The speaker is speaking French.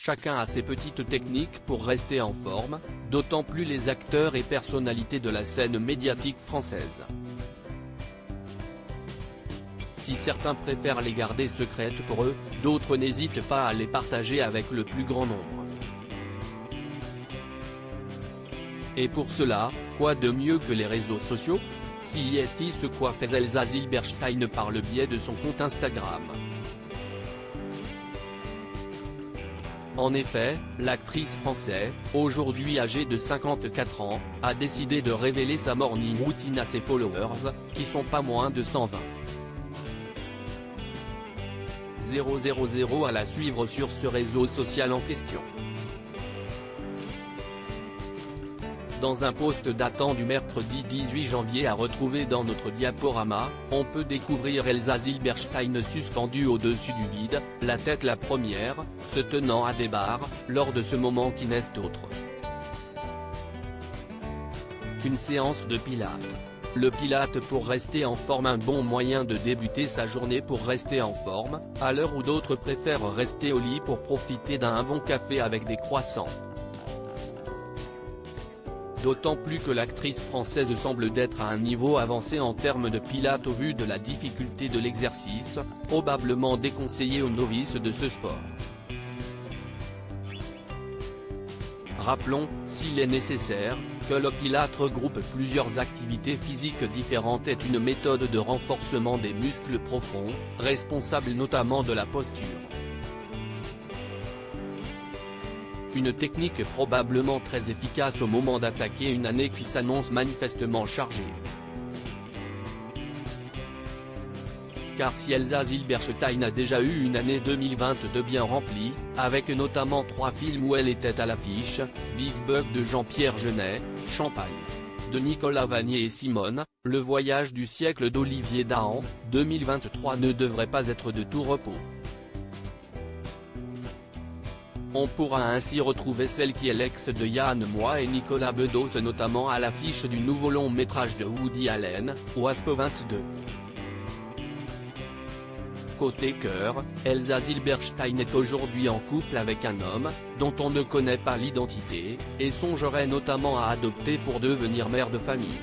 chacun a ses petites techniques pour rester en forme, d'autant plus les acteurs et personnalités de la scène médiatique française. Si certains préfèrent les garder secrètes pour eux, d'autres n'hésitent pas à les partager avec le plus grand nombre. Et pour cela, quoi de mieux que les réseaux sociaux? CIST se coiffe Elsa Zilberstein par le biais de son compte Instagram. En effet, l'actrice française, aujourd'hui âgée de 54 ans, a décidé de révéler sa morning routine à ses followers, qui sont pas moins de 120 000 à la suivre sur ce réseau social en question. Dans un post datant du mercredi 18 janvier à retrouver dans notre diaporama, on peut découvrir Elsa Zilberstein suspendue au-dessus du vide, la tête la première, se tenant à des barres, lors de ce moment qui n'est autre qu'une séance de pilates. Le pilate pour rester en forme, un bon moyen de débuter sa journée pour rester en forme, à l'heure où d'autres préfèrent rester au lit pour profiter d'un bon café avec des croissants. D'autant plus que l'actrice française semble d'être à un niveau avancé en termes de pilates au vu de la difficulté de l'exercice, probablement déconseillé aux novices de ce sport. Rappelons, s'il est nécessaire, que le pilate regroupe plusieurs activités physiques différentes et est une méthode de renforcement des muscles profonds, responsable notamment de la posture. Une technique probablement très efficace au moment d'attaquer une année qui s'annonce manifestement chargée. Car si Elsa Zilberstein a déjà eu une année 2022 bien remplie, avec notamment 3 films où elle était à l'affiche, Big Bug de Jean-Pierre Jeunet, Champagne de Nicolas Vanier et Simone, Le voyage du siècle d'Olivier Dahan, 2023 ne devrait pas être de tout repos. On pourra ainsi retrouver celle qui est l'ex de Yann Moix et Nicolas Bedos notamment à l'affiche du nouveau long métrage de Woody Allen, Wasp 22. Côté cœur, Elsa Zilberstein est aujourd'hui en couple avec un homme, dont on ne connaît pas l'identité, et songerait notamment à adopter pour devenir mère de famille.